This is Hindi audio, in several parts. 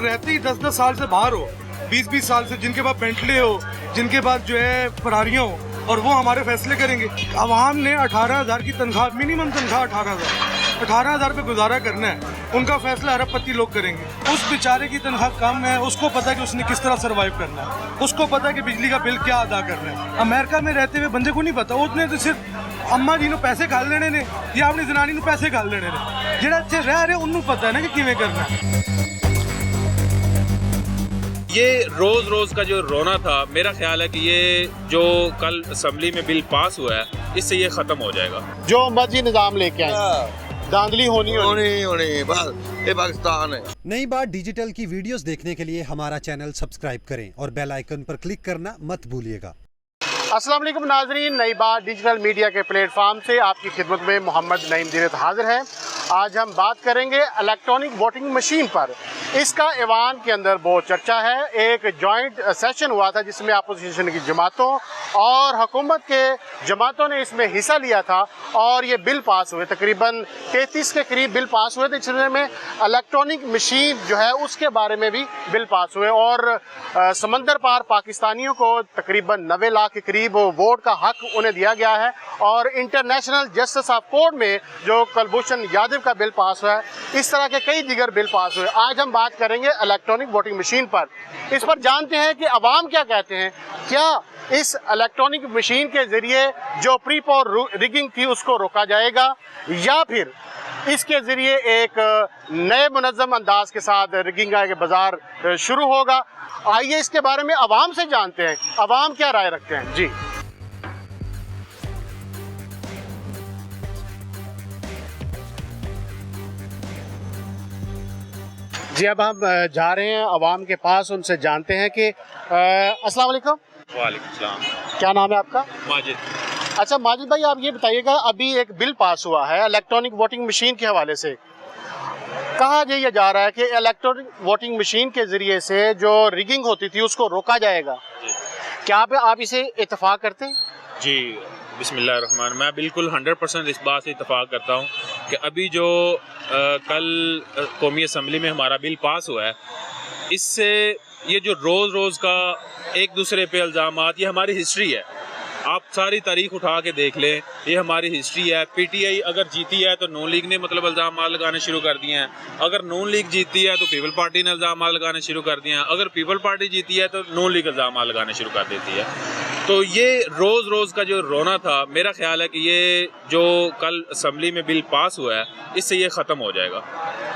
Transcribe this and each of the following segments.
रहते ही 10-10 साल से बाहर हो, 20-20 साल से, जिनके पास बेंटले हो, जिनके पास जो है फरारियाँ हो, और वो हमारे फैसले करेंगे। आवाम ने 18,000 की तनख्वाह, मिनिमम तनख्वाह 18,000 पे गुजारा करना है, उनका फैसला अरबपति लोग करेंगे। उस बेचारे की तनख्वाह कम है, उसको पता है कि उसने किस तरह सर्वाइव करना है, उसको पता है कि बिजली का बिल क्या अदा करना है। अमेरिका में रहते हुए बंदे को नहीं पता, उसने तो सिर्फ अम्मा जी ने पैसे खा लेने ने या अपनी जनानी ने पैसे खा लेने ने, जेड़ा अच्छे रह रहे उन्होंने पता है ना कि किवें करना है। ये रोज रोज का जो रोना था, मेरा ख्याल है कि ये जो कल असम्बली में बिल पास हुआ है, इससे ये खत्म हो जाएगा। जो मर्जी निजाम लेके आए, धांधली होनी बस ये पाकिस्तान है। नई बात डिजिटल की वीडियोस देखने के लिए हमारा चैनल सब्सक्राइब करें और बेल आइकन पर क्लिक करना मत भूलिएगा। अस्सलाम वालेकुम नाजरीन, नई बात डिजिटल मीडिया के प्लेटफॉर्म से आपकी खिदमत में मोहम्मद नईम दीरत हाजिर है। आज हम बात करेंगे इलेक्ट्रॉनिक वोटिंग मशीन पर। इसका ईवान के अंदर बहुत चर्चा है। एक जॉइंट सेशन हुआ था जिसमें अपोजिशन की जमातों और हुकूमत के जमातों ने इसमें हिस्सा लिया था और ये बिल पास हुए, तकरीबन 33 के करीब बिल पास हुए थे। इसमें इलेक्ट्रॉनिक मशीन जो है उसके बारे में भी बिल पास हुए और समंदर पार पाकिस्तानियों को तकरीबन 90 लाख के करीब वोट का हक उन्हें दिया गया है। और इंटरनेशनल जस्टिस ऑफ कोर्ट में जो कुलभूषण यादव का बिल पास हुआ है, इस तरह के कई दीगर बिल पास हुए। आज हम बात करेंगे इलेक्ट्रॉनिक वोटिंग मशीन पर। इस पर जानते हैं कि अवाम क्या कहते हैं। क्या इस इलेक्ट्रॉनिक मशीन के जरिए जो प्री पोल रिगिंग थी उसको रोका जाएगा या फिर इसके ज़रिए एक नए मुनज़्ज़म अंदाज के साथ रिगिंग का बाज़ार शुरू होगा? आइए इसके बारे में अवाम से जानते हैं, अवाम क्या राय रखते हैं। जी अब हम जा रहे हैं अवाम के पास, उनसे जानते हैं कि अस्सलाम वालेकुम। वालेकुम सलाम। क्या नाम है आपका? माजिद। अच्छा माजिद भाई, आप ये बताइएगा, अभी एक बिल पास हुआ है इलेक्ट्रॉनिक वोटिंग मशीन के हवाले से। कहा यह जा रहा है कि इलेक्ट्रॉनिक वोटिंग मशीन के ज़रिए से जो रिगिंग होती थी उसको रोका जाएगा। क्या आप इसे इत्तफाक करते हैं? जी बिस्मिल्लाहिर्रहमान, मैं बिल्कुल 100% इस बात से इत्तफाक करता हूँ कि अभी जो कल कौमी असम्बली में हमारा बिल पास हुआ है, इससे ये जो रोज़ रोज़ का एक दूसरे पे इल्ज़ामात, ये हमारी हिस्ट्री है। आप सारी तारीख उठा के देख लें, ये हमारी हिस्ट्री है। पीटीआई अगर जीती है तो नून लीग ने मतलब इल्ज़ाम लगाने शुरू कर दिए हैं, अगर नून लीग जीती है तो पीपल पार्टी ने इल्ज़ाम लगाने शुरू कर दिए हैं, अगर पीपल पार्टी जीती है तो नून लीग इल्ज़ाम लगाने शुरू कर देती है। तो ये रोज़ रोज़ का जो रोना था, मेरा ख्याल है कि ये जो कल असम्बली में बिल पास हुआ है, इससे ये ख़त्म हो जाएगा।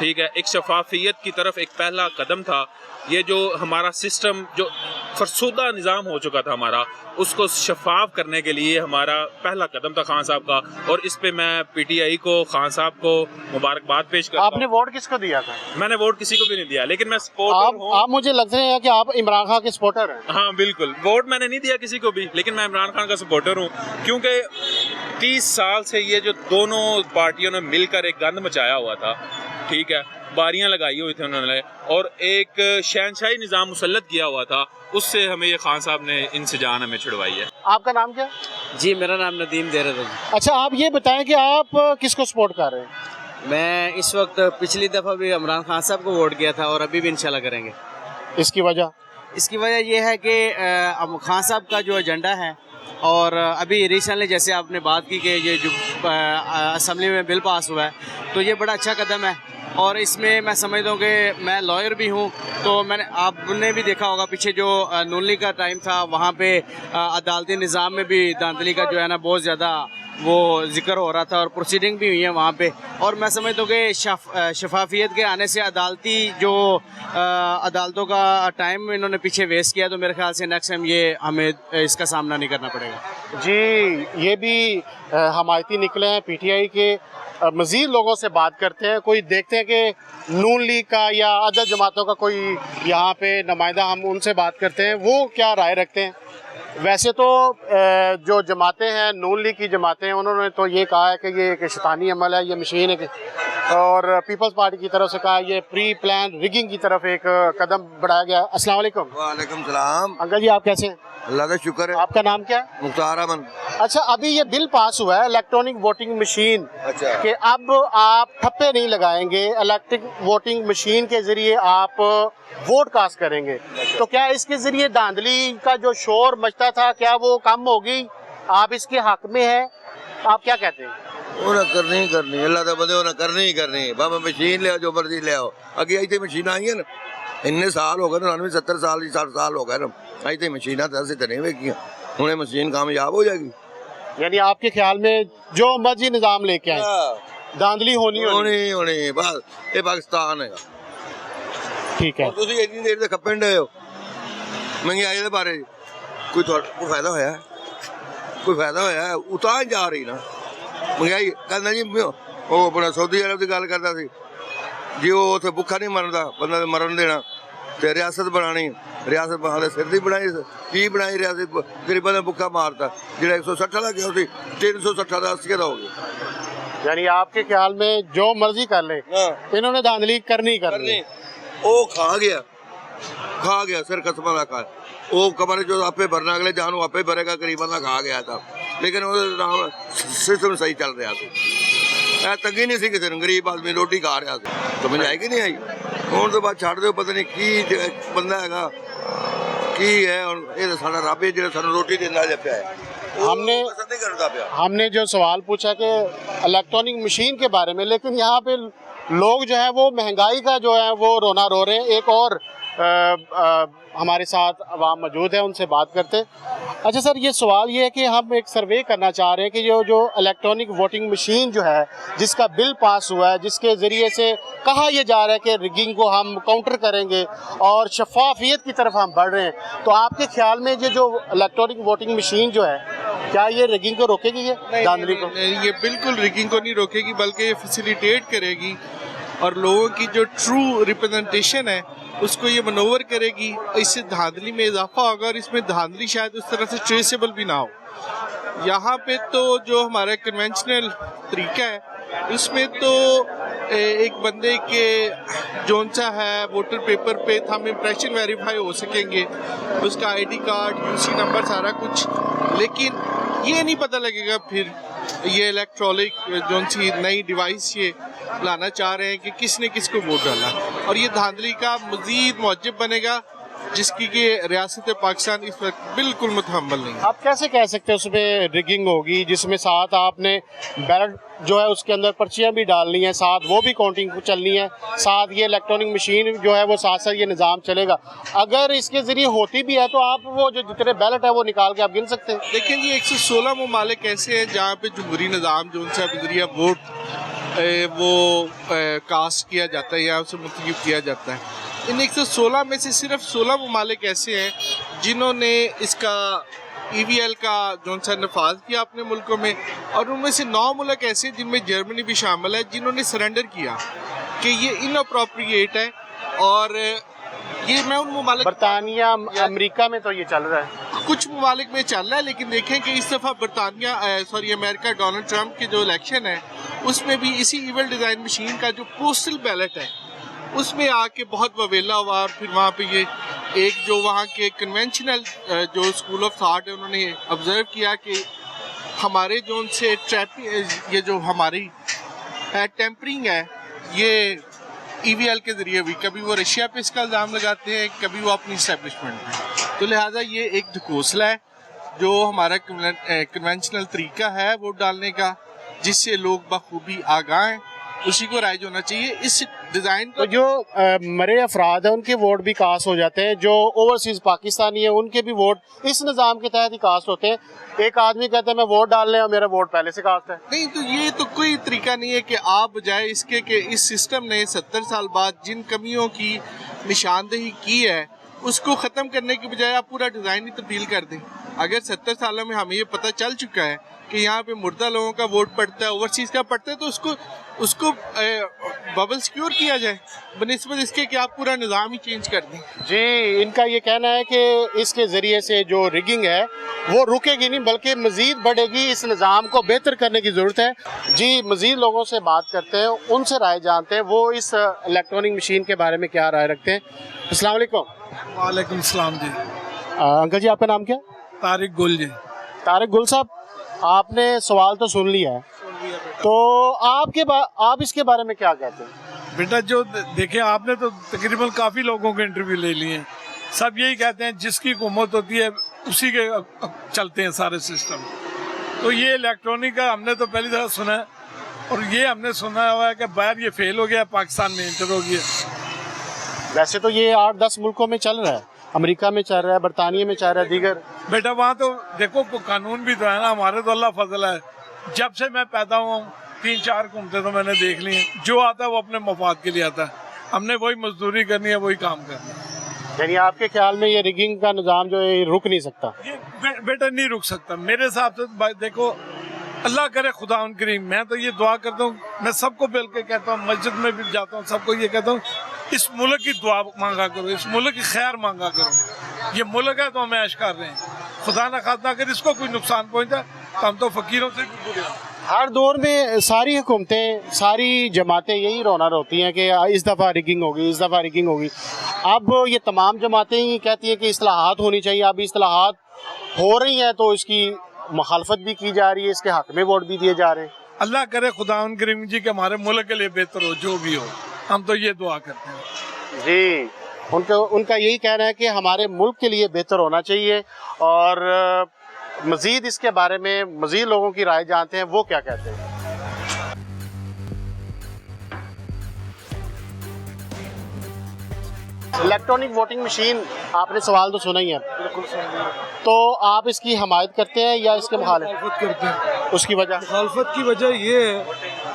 ठीक है, एक शफाफियत की तरफ एक पहला कदम था। ये जो हमारा सिस्टम जो फरसुदा निज़ाम हो चुका था हमारा, उसको शफाफ करने के लिए हमारा पहला कदम था खान साहब का, और इस पे मैं पीटीआई को, खान साहब को मुबारकबाद पेश करता हूं। आपने वोट किसको दिया था? मैंने वोट किसी को भी नहीं दिया, लेकिन मैं सपोर्टर हूं। आप मुझे लग रहे हैं कि आप इमरान खान के सपोर्टर हैं। हाँ बिल्कुल, वोट मैंने नहीं दिया किसी को भी, लेकिन मैं इमरान खान का सपोर्टर हूँ, क्योंकि 30 साल से ये जो दोनों पार्टियों ने मिलकर एक गंद मचाया हुआ था, ठीक है, बारियां लगाई हुई थी उन्होंने, और एक शहनशाही निज़ाम मुसल्लत किया हुआ था, उससे हमें ये खान साहब ने इनसे जान हमें छुड़वाई है। आपका नाम क्या? जी मेरा नाम नदीम देरद है। अच्छा आप ये बताएं कि आप किसको सपोर्ट कर रहे हैं? मैं इस वक्त पिछली दफ़ा भी इमरान खान साहब को वोट किया था और अभी भी इंशाल्लाह करेंगे। इसकी वजह? इसकी वजह यह है कि खान साहब का जो एजेंडा है, और अभी रिसेंटली जैसे आपने बात की कि ये जो असम्बली में बिल पास हुआ है, तो ये बड़ा अच्छा कदम है। और इसमें मैं समझता हूँ कि मैं लॉयर भी हूँ, तो आपने भी देखा होगा पीछे जो नून लीग का टाइम था, वहाँ पे अदालती निज़ाम में भी धांधली का जो है ना बहुत ज़्यादा वो जिक्र हो रहा था और प्रोसीडिंग भी हुई है वहाँ पे। और मैं समझता हूँ कि शफाफियत के आने से अदालती जो अदालतों का टाइम इन्होंने पीछे वेस्ट किया, तो मेरे ख्याल से नेक्स्ट टाइम ये हमें इसका सामना नहीं करना पड़ेगा। जी ये भी हमायती निकले हैं पीटीआई के। मज़ीद लोगों से बात करते हैं, कोई देखते हैं कि नून लीग का या अदर जमातों का कोई यहाँ पे नुमाइंदा, हम उनसे बात करते हैं, वो क्या राय रखते हैं। वैसे तो जो जमातें हैं, नून लीग की जमातें हैं, उन्होंने तो ये कहा है कि ये एक शैतानी अमल है, ये मशीन है और पीपल्स पार्टी की तरफ से कहा ये प्री प्लान रिगिंग की तरफ एक कदम बढ़ाया गया। अस्सलाम वालेकुम। वालेकुम सलाम। अंकल जी आप कैसे हैं? अल्लाह का शुक्र है। आपका नाम क्या है? मुख्तार अमन। अच्छा, अभी ये बिल पास हुआ है इलेक्ट्रॉनिक वोटिंग मशीन अच्छा। कि अब आप ठप्पे नहीं लगाएंगे, इलेक्ट्रिक वोटिंग मशीन के जरिए आप वोट कास्ट करेंगे। तो क्या इसके जरिए धांधली का जो शोर मचता था क्या वो कम होगी? आप इसके हक में हैं, आप क्या कहते हैं? उन्हें करनी ही करनी, अल्लाह का बंदे उन्हें करनी ही करनी। बाबा मशीन ले आओ, जो मर्जी ले आओ। अगे आई थी मशीन आई है ना, इन्ने साल हो गए ना, 70 साल 60 साल हो गए ना, आई थी मशीन तो नहीं वेखियां। हूँ मशीन कामयाब हो जाएगी। यानी आपके ख्याल में जो मर्जी निजाम लेके आए धांधली होनी होनी बस ये पाकिस्तान है। ठीक है। तुम इतनी देर से खप्पन डे हो महंगाई के बारे कोई फायदा होया? कोई फायदा होया? उतार जा रही ना महंगाई। कहना जी वो अपना सऊदी अरब की गल करता सी जी, वो उत्थे भुखा नहीं मरदा, बंदा मरन देना ते रियासत बनानी। रियासत बना सिर दी बनाई की बनाई रियासत, गरीबों ने भुखा मारता। जो 160 का गया 360 का 80 का हो गया। यानी आपके ख्याल में जो मर्जी कर ले इन्होंने धांधली करनी करनी। वो खा गया सिर कसम रखा। वो कमरे जो आपे भरना अगले जानू आपे भरेगा, गरीबों का खा गया था। लेकिन वो सिस्टम सही चल रहा था, तंगी नहीं सी किसी, गरीब आदमी रोटी खा रहा था। समझ आई कि नहीं आई? हूँ तो बाद छड़ दो, पता नहीं की बंदा है की है। ये साडा रब है जो सानू रोटी देना पिया है। हमने जो सवाल पूछा कि इलेक्ट्रॉनिक मशीन के बारे में, लेकिन यहाँ पे लोग जो है वो महंगाई का जो है वो रोना रो रहे हैं। एक और हमारे साथ अवाम मौजूद है, उनसे बात करते। अच्छा सर, ये सवाल ये है कि हम एक सर्वे करना चाह रहे हैं कि जो इलेक्ट्रॉनिक वोटिंग मशीन जो है जिसका बिल पास हुआ है, जिसके ज़रिए से कहा यह जा रहा है कि रिगिंग को हम काउंटर करेंगे और शफाफियत की तरफ हम बढ़ रहे हैं, तो आपके ख्याल में ये जो इलेक्ट्रॉनिक वोटिंग मशीन जो है क्या ये रिगिंग को रोकेगी? ये धांधली को ये बिल्कुल रिगिंग को नहीं रोकेगी, बल्कि ये फैसिलिटेट करेगी और लोगों की जो ट्रू रिप्रेजेंटेशन है उसको ये मनोवर करेगी। इससे धांधली में इजाफा होगा और इसमें धांधली शायद उस तरह से ट्रेसेबल भी ना हो। यहाँ पे तो जो हमारा कन्वेंशनल तरीका है उसमें तो एक बंदे के जोन सा है वोटर पेपर पे हम इम्प्रेशन वेरीफाई हो सकेंगे, उसका आईडी कार्ड, यूसी नंबर, सारा कुछ। लेकिन ये नहीं पता लगेगा फिर ये इलेक्ट्रॉनिक जो सी नई डिवाइस ये लाना चाह रहे हैं कि किसने किसको वोट डाला, और ये धांधली का मजीद मौजब बनेगा जिसकी कि रियासत पाकिस्तान इस वक्त बिल्कुल मुतहम्मल नहीं है। आप कैसे कह सकते हैं उसमें रिगिंग होगी जिसमें साथ आपने बैलेट जो है उसके अंदर पर्चियां भी डालनी है, साथ वो भी काउंटिंग चलनी है, साथ ये इलेक्ट्रॉनिक मशीन जो है वो साथ साथ ये निज़ाम चलेगा। अगर इसके ज़रिए होती भी है तो आप वो जो जितने बैलेट है वो निकाल के आप गिन सकते हैं। देखें जी 116 ममालिक ऐसे हैं जहाँ पे जमहूरी निज़ाम जो उनसे जरिए वोट वो कास्ट किया जाता है या उसे मुंतखब किया जाता है। इन 116 में से सिर्फ 16 ममालिक ऐसे हैं जिन्होंने इसका EVL का जो सा नफाज किया अपने मुल्कों में, और उनमें से 9 मुल्क ऐसे जिनमें जर्मनी भी शामिल है जिन्होंने सरेंडर किया कि ये इनअप्रोप्रिएट है। और ये मैं उन ममालिक बरतानिया अमेरिका में तो ये चल रहा है, कुछ ममालिक में चल रहा है, लेकिन देखें कि इस दफ़ा अमेरिका डोनाल्ड ट्रंप के जो इलेक्शन है उसमें भी इसी ईवल डिज़ाइन मशीन का जो पोस्टल बैलेट है उसमें आके बहुत ववेला हुआ। और फिर वहाँ पे ये एक जो वहाँ के कन्वेंशनल जो स्कूल ऑफ थॉट है उन्होंने ऑब्जर्व किया कि हमारे जो उनसे ये जो हमारी टेम्परिंग है ये EVL के ज़रिए हुई। कभी वो रशिया पे इसका इल्ज़ाम लगाते हैं, कभी वो अपनी इस्टेब्लिशमेंट पे। तो लिहाजा ये एक ढकोसला है जो हमारा कन्वेंशनल तरीका है वोट डालने का, जिससे लोग बखूबी आगाह हैं, उसी को राइज होना चाहिए। इस डिज़ाइन तो जो मरे अफराद हैं उनके वोट भी कास्ट हो जाते हैं, जो ओवरसीज़ पाकिस्तानी है उनके भी वोट इस निज़ाम के तहत ही कास्ट होते हैं। एक आदमी कहता है मैं वोट डाल रहा हूँ, मेरा वोट पहले से कास्ट है। नहीं, तो ये तो कोई तरीका नहीं है कि आप बजाय इसके कि इस सिस्टम ने 70 साल बाद जिन कमियों की निशानदेही की है उसको ख़त्म करने की बजाय आप पूरा डिज़ाइन ही तब्दील कर दें। अगर 70 सालों में हमें ये पता चल चुका है कि यहाँ पे मुर्दा लोगों का वोट पड़ता है, ओवरसीज़ का पड़ता है, तो उसको बबल सिक्योर किया जाए बनिस्बत इसके कि आप पूरा निज़ाम ही चेंज कर दें। जी, इनका ये कहना है कि इसके ज़रिए से जो रिगिंग है वो रुकेगी नहीं बल्कि मज़ीद बढ़ेगी। इस निज़ाम को बेहतर करने की ज़रूरत है। जी, मज़ीद लोगों से बात करते हैं, उनसे राय जानते हैं वो इस इलेक्ट्रॉनिक मशीन के बारे में क्या राय रखते हैं। अस्सलाम वालेकुम। वालेकुम सलाम जी। अंकल जी, आपका नाम क्या? तारिक गुल जी। तारिक गुल साहब, आपने सवाल तो सुन लिया है, तो आप इसके बारे में क्या कहते हैं? बेटा जो देखे आपने तो तकरीबन काफ़ी लोगों के इंटरव्यू ले लिए हैं, सब यही कहते हैं जिसकी हुकूमत होती है उसी के चलते हैं सारे सिस्टम। तो ये इलेक्ट्रॉनिक का हमने तो पहली दफ़ा सुना है, और ये हमने सुना हुआ है कि बाहर ये फेल हो गया, पाकिस्तान में इंटर हो गया। वैसे तो ये 8-10 मुल्कों में चल रहा है, अमेरिका में चल रहा है, बरतानिया में चल रहा है, दीगर। बेटा वहाँ तो देखो कानून भी तो है ना, हमारे तो अल्लाह फजल है। जब से मैं पैदा हुआ हूँ 3-4 हुकूमतें तो मैंने देख ली हैं, जो आता है वो अपने मफाद के लिए आता है, हमने वही मजदूरी करनी है, वही काम करना है। यानी आपके ख्याल में ये रिगिंग का निज़ाम जो है रुक नहीं सकता? ये बेटा नहीं रुक सकता मेरे हिसाब से। देखो अल्लाह करे खुदा उन करीम, मैं तो ये दुआ करता हूँ, मैं सबको मिल के कहता हूँ, मस्जिद में भी जाता हूँ, सबको ये कहता हूँ इस मुल्क की दुआ मांगा करो, इस मुल्क की खैर मांगा करो। ये मुल्क है तो हम ऐश कर रहे हैं, खुदा ना खास्ता अगर इसको कोई नुकसान पहुँचा तो हम तो फकीरों से भी बुरे हैं। हर दौर में सारी हुकूमतें, सारी जमातें यही रोना रोती हैं कि इस दफ़ा रिगिंग होगी, इस दफ़ा रिगिंग होगी। अब ये तमाम जमातें ही कहती हैं कि इस्लाहात होनी चाहिए। अब इस्लाहात हो रही हैं तो इसकी मुखालफत भी की जा रही है, इसके हक में वोट भी दिए जा रहे हैं। अल्लाह करे खुदा उन करीम जी के हमारे मुल्क के लिए बेहतर हो, जो भी हो, हम तो ये दुआ करते हैं। जी, उनका यही कहना है कि हमारे मुल्क के लिए बेहतर होना चाहिए। और मज़ीद इसके बारे में मज़ीद लोगों की राय जानते हैं, वो क्या कहते हैं। इलेक्ट्रॉनिक वोटिंग मशीन, आपने सवाल तो सुना ही है, तो आप इसकी हमायत करते हैं या इसके मुखालिफ? मुखालफत करते हैं। उसकी वजह? मुखालफत की वजह ये है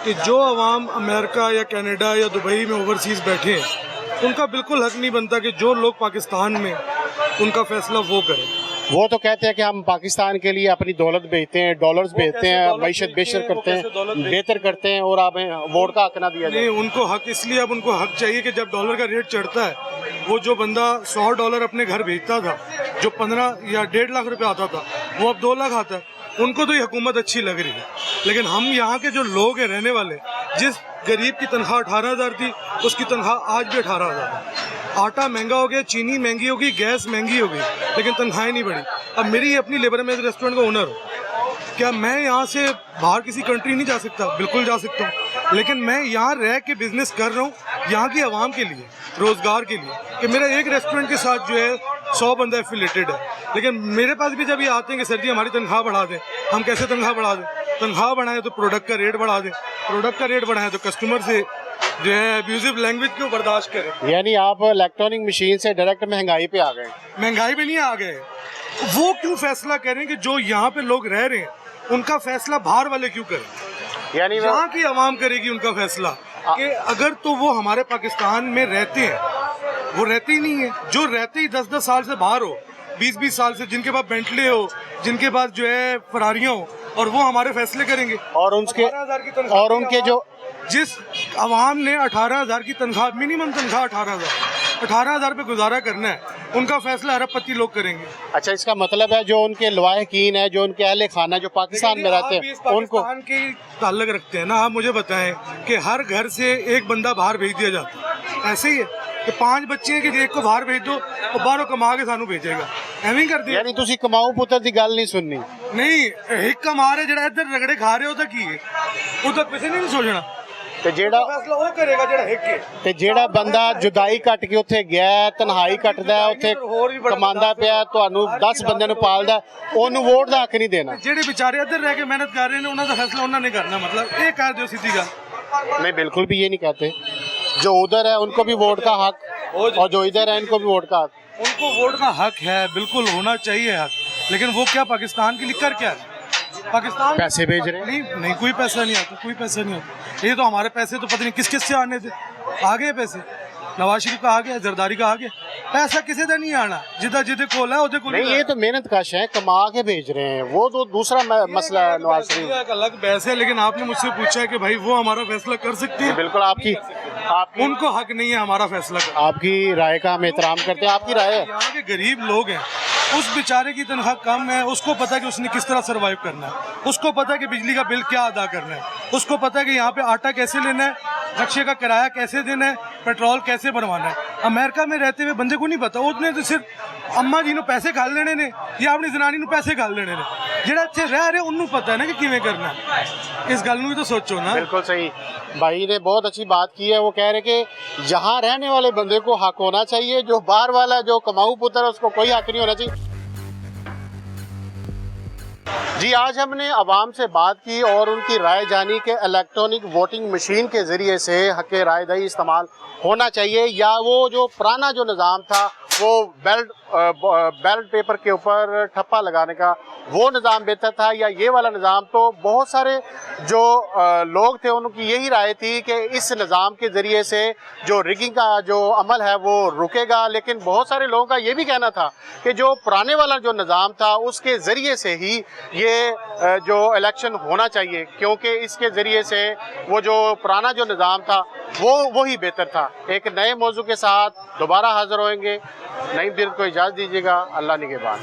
कि जो अवाम अमेरिका या कनाडा या दुबई में ओवरसीज़ बैठे हैं, उनका बिल्कुल हक नहीं बनता कि जो लोग पाकिस्तान में उनका फैसला वो करें। वो तो कहते हैं कि हम पाकिस्तान के लिए अपनी दौलत भेजते हैं, डॉलर्स भेजते हैं, मईशत बेहतर करते हैं, बेहतर करते हैं, और आप वोट का हक ना दिया जाए। नहीं, उनको हक इसलिए, अब उनको हक चाहिए कि जब डॉलर का रेट चढ़ता है, वो जो बंदा $100 अपने घर भेजता था, जो 15 या 1.5 लाख रुपए आता था, वो अब 2 लाख आता है। उनको तो ये हुकूमत अच्छी लग रही है, लेकिन हम यहाँ के जो लोग हैं रहने वाले, जिस गरीब की तनख्वाह 18,000 थी, उसकी तनख्वाह आज भी 18,000 है। आटा महंगा हो गया, चीनी महंगी हो गई, गैस महंगी हो गई, लेकिन तनख्वाहें नहीं बढ़ी। अब मेरी अपनी लेबर, में रेस्टोरेंट का ओनर हूँ, क्या मैं यहाँ से बाहर किसी कंट्री नहीं जा सकता? बिल्कुल जा सकता हूँ, लेकिन मैं यहाँ रह के बिजनेस कर रहा हूँ यहाँ की आवाम के लिए, रोज़गार के लिए, कि मेरा एक रेस्टोरेंट के साथ जो है 100 बंदा एफिलेटेड है। लेकिन मेरे पास भी जब ये आते हैं कि सर जी हमारी तनख्वाह बढ़ा दें, हम कैसे तनख्वाह बढ़ा दें? तनख्वाह बढ़ाएं तो प्रोडक्ट का रेट बढ़ा दें, प्रोडक्ट का रेट बढ़ाएं तो कस्टमर से जो है अब्यूजिव लैंग्वेज क्यों बर्दाश्त करें? यानी आप इलेक्ट्रॉनिक मशीन से डायरेक्ट महंगाई पे आ गए? महंगाई पे नहीं आ गए, वो क्यों फैसला करें कि जो यहाँ पे लोग रह रहे हैं उनका फैसला बाहर वाले क्यों करें? यानी यहाँ की आवाम करेगी उनका फैसला, कि अगर तो वो हमारे पाकिस्तान में रहते हैं, वो रहते ही नहीं है। जो रहते ही 10-10 साल से बाहर हो, 20-20 साल से, जिनके पास बेंटले हो, जिनके पास जो है फरारियाँ हो, और वो हमारे फैसले करेंगे। और उनके जो जिस आवाम ने 18,000 की तनख्वाह, मिनिमम तनख्वाह 18,000 पे गुजारा करना है, उनका फैसला अरबपति लोग करेंगे। अच्छा, इसका मतलब है जो उनके लवाहकीन है, जो उनके अहले खाना जो पाकिस्तान में रहते हैं, उनको पाकिस्तान के ताल्लुक रखते हैं ना। आप मुझे बताएं कि हर घर से एक बंदा बाहर भेज दिया जाता है, ऐसे ही है कि 5 बच्चे हैं कि एक को बाहर भेज दो तो बाहरों कमा के सानू भेजेगा, एवं कर दिया। यानी तुसी कमाऊ पुत्र दी गल नहीं सुननी? नहीं, एक कमा रहे जड़ा इधर रगड़े खा रहे हो तो की है, वो तो किसी ने नहीं सोचना। ਤੇ ਜਿਹੜਾ ਬੰਦਾ ਜੁਦਾਈ ਕੱਟ ਕੇ ਉੱਥੇ ਗਿਆ, ਤਨਹਾਈ ਕੱਟਦਾ, ਉੱਥੇ ਕਮਾਉਂਦਾ ਪਿਆ, ਤੁਹਾਨੂੰ 10 ਬੰਦਿਆਂ ਨੂੰ ਪਾਲਦਾ, ਉਹਨੂੰ ਵੋਟ ਦਾ ਹੱਕ ਨਹੀਂ ਦੇਣਾ। ਜਿਹੜੇ ਵਿਚਾਰੇ ਇੱਧਰ ਰਹਿ ਕੇ ਮਿਹਨਤ ਕਰ ਰਹੇ ਨੇ ਉਹਨਾਂ ਦਾ ਫੈਸਲਾ ਉਹਨਾਂ ਨੇ ਕਰਨਾ, मतलब ਇਹ ਕਹਿ ਦਿਓ ਸਿੱਧੀ ਗੱਲ। नहीं, बिल्कुल भी ये नहीं कहते। जो उधर है उनको भी वोट का हक, और जो इधर है इनको भी वोट का हक। उनको वोट का हक है, बिल्कुल होना चाहिए हक, लेकिन वो क्या पाकिस्तान के लिए कर क्या है? पाकिस्तान पैसे भेज रहे हैं? नहीं, कोई पैसा नहीं आता, कोई पैसा नहीं आता। ये तो हमारे पैसे तो पता नहीं किस किस से आने थे, आ गए पैसे। नवाज शरीफ का आ गया, जरदारी का आ गया। पैसा किसी का नहीं आना, जिदा जिदे कोल है ओदे कोल नहीं, ये तो मेहनत कश है, कमा के भेज रहे हैं, वो तो दूसरा मसला है नवाज शरीफ। एक अलग बहस है, लेकिन आपने मुझसे पूछा है कि भाई वो हमारा फैसला कर सकती है। बिल्कुल, आपकी उनको हक नहीं है हमारा फैसला करना। आपकी राय का हम एहतराम करते हैं। आपकी राय है? यहाँ के गरीब लोग हैं, उस बेचारे की तनख्वाह कम है, उसको पता है कि उसने किस तरह सरवाइव करना है, उसको पता है कि बिजली का बिल क्या अदा करना है, उसको पता है कि यहाँ पे आटा कैसे लेना है, रक्शे का किराया कैसे देना है, पेट्रोल कैसे बनवाना है। अमेरिका में रहते हुए बंदे को नहीं पता, उसने तो सिर्फ अम्मा जी ने पैसे घाल लेने ने या अपनी जनानी ने पैसे घाल लेने ने, जेड़ा इत्थे रह रहे उन्होंने पता है ना कि किवें करना है। इस गल भी तो सोचो ना। बिल्कुल सही, भाई ने बहुत अच्छी बात की है। वो कह रहे कि जहाँ रहने वाले बंदे को हक होना चाहिए, जो बाहर वाला जो कमाऊ पुत्र है उसको कोई हक नहीं होना चाहिए। जी, आज हमने अवाम से बात की और उनकी राय जानी कि इलेक्ट्रॉनिक वोटिंग मशीन के ज़रिए से हक़ राय दही इस्तेमाल होना चाहिए, या वो जो पुराना जो निज़ाम था वो बैलेट पेपर के ऊपर ठप्पा लगाने का वो निज़ाम बेहतर था, या ये वाला निज़ाम। तो बहुत सारे जो लोग थे उनकी यही राय थी कि इस निज़ाम के ज़रिए से जो रिगिंग का जो अमल है वो रुकेगा, लेकिन बहुत सारे लोगों का ये भी कहना था कि जो पुराने वाला जो निज़ाम था उसके ज़रिए से ही ये जो इलेक्शन होना चाहिए, क्योंकि इसके ज़रिए से वो जो पुराना जो निज़ाम था वो ही बेहतर था। एक नए मौजू के साथ दोबारा हाज़िर होएंगे। नईम दीरत को इजाज़त दीजिएगा। अल्लाह निगहबान।